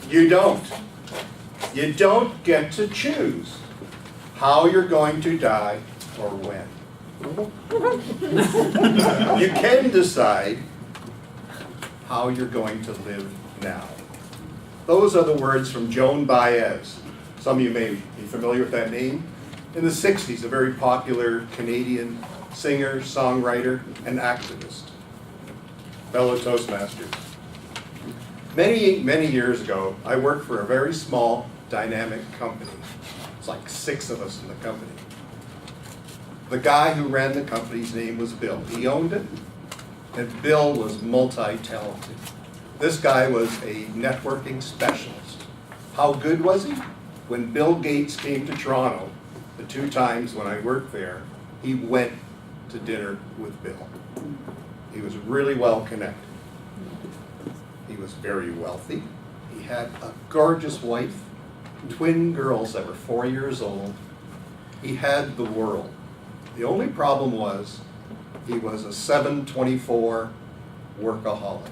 You don't. You don't get to choose how you're going to die or when. You can decide how you're going to live now. Those are the words from Joan Baez. Some of you may be familiar with that name. In the 60s, a very popular Canadian singer, songwriter, and activist. Fellow Toastmasters. Many, many years ago, I worked for a very small, dynamic company. It's like 6 of us in the company. The guy who ran the company's name was Bill. He owned it, and Bill was multi-talented. This guy was a networking specialist. How good was he? When Bill Gates came to Toronto, the 2 times when I worked there, he went to dinner with Bill. He was really well connected. He was very wealthy. He had a gorgeous wife, twin girls that were 4 years old. He had the world. The only problem was he was a 7/24 workaholic.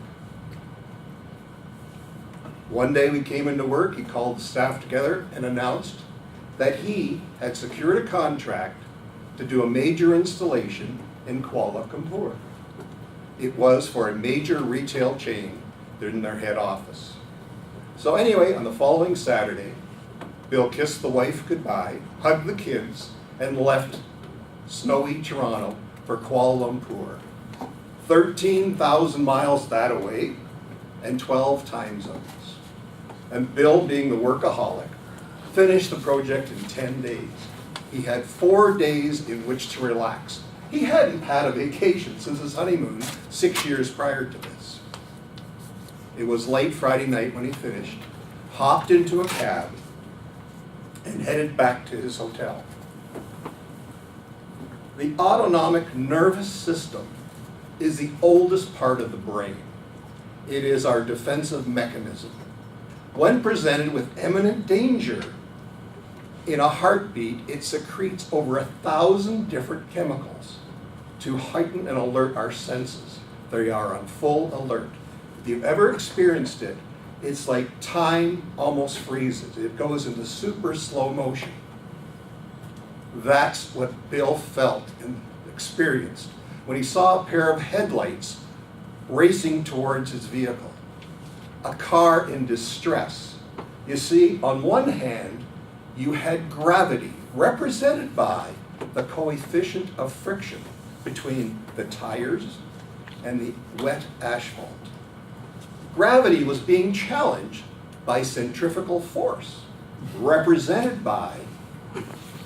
One day we came into work, he called the staff together and announced that he had secured a contract to do a major installation in Kuala, Lumpur. It was for a major retail chain in their head office. So anyway, on the following Saturday, Bill kissed the wife goodbye, hugged the kids, and left snowy Toronto for Kuala Lumpur. 13,000 miles that away and 12 time zones. And Bill, being the workaholic, finished the project in 10 days. He had 4 days in which to relax. He hadn't had a vacation since his honeymoon 6 years prior to this. It was late Friday night when he finished, hopped into a cab, and headed back to his hotel. The autonomic nervous system is the oldest part of the brain. It is our defensive mechanism. When presented with imminent danger, in a heartbeat, it secretes over 1,000 different chemicals to heighten and alert our senses. They are on full alert. If you've ever experienced it, it's like time almost freezes. It goes into super slow motion. That's what Bill felt and experienced when he saw a pair of headlights racing towards his vehicle. A car in distress. You see, on one hand, you had gravity, represented by the coefficient of friction between the tires and the wet asphalt. Gravity was being challenged by centrifugal force, represented by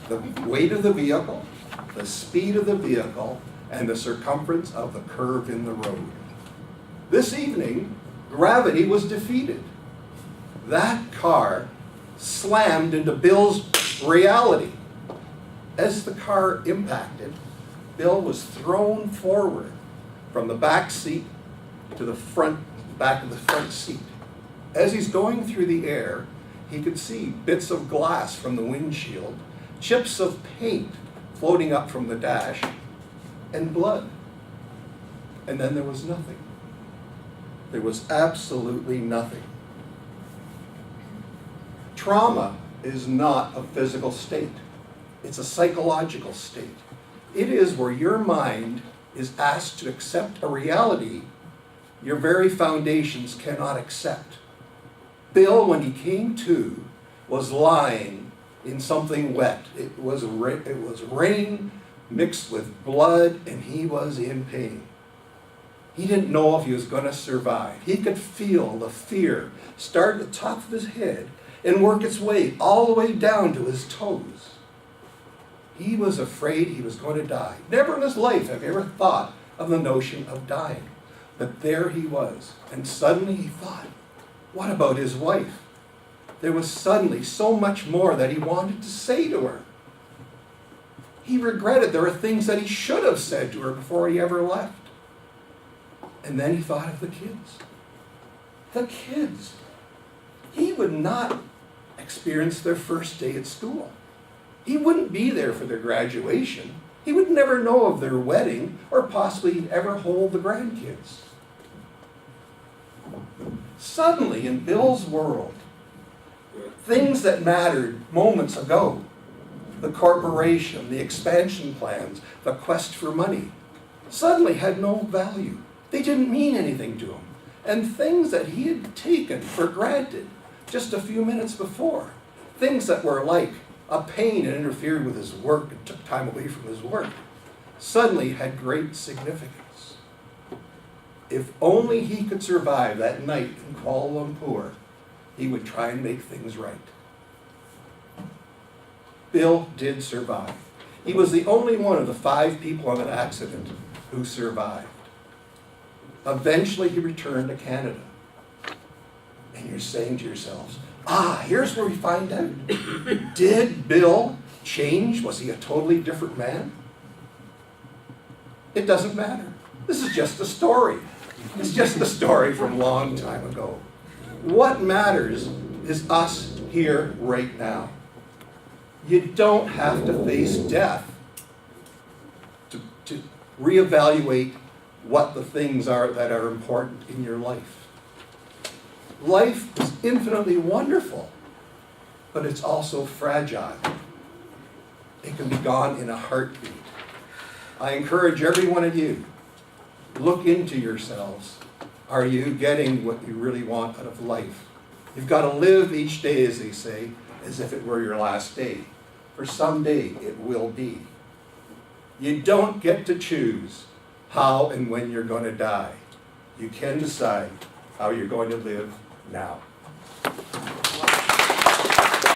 the weight of the vehicle, the speed of the vehicle, and the circumference of the curve in the road. This evening, gravity was defeated. That car slammed into Bill's reality. As the car impacted, Bill was thrown forward from the back seat to the back of the front seat. As he's going through the air, he could see bits of glass from the windshield, chips of paint floating up from the dash, and blood. And then there was nothing. There was absolutely nothing. Trauma is not a physical state. It's a psychological state. It is where your mind is asked to accept a reality your very foundations cannot accept. Bill, when he came to, was lying in something wet. It was rain mixed with blood, and he was in pain. He didn't know if he was going to survive. He could feel the fear start at the top of his head and work its way all the way down to his toes. He was afraid he was going to die. Never in his life have you ever thought of the notion of dying. But there he was, and suddenly he thought, what about his wife? There was suddenly so much more that he wanted to say to her. He regretted there were things that he should have said to her before he ever left. And then he thought of the kids. The kids. He would not experience their first day at school. He wouldn't be there for their graduation. He would never know of their wedding or possibly ever hold the grandkids. Suddenly, in Bill's world, Things that mattered moments ago, the corporation, the expansion plans, the quest for money, suddenly had no value. They didn't mean anything to him. And things that he had taken for granted just a few minutes before, things that were like a pain and interfered with his work and took time away from his work, suddenly had great significance. If only he could survive that night in Kuala Lumpur, he would try and make things right. Bill did survive. He was the only one of the 5 people in an accident who survived. Eventually he returned to Canada. And you're saying to yourselves, here's where we find out. Did Bill change? Was he a totally different man? It doesn't matter. This is just a story. It's just a story from a long time ago. What matters is us here right now. You don't have to face death to reevaluate what the things are that are important in your life. Life is infinitely wonderful, but it's also fragile. It can be gone in a heartbeat. I encourage every one of you, look into yourselves. Are you getting what you really want out of life? You've got to live each day, as they say, as if it were your last day. For someday it will be. You don't get to choose how and when you're going to die. You can decide how you're going to live now.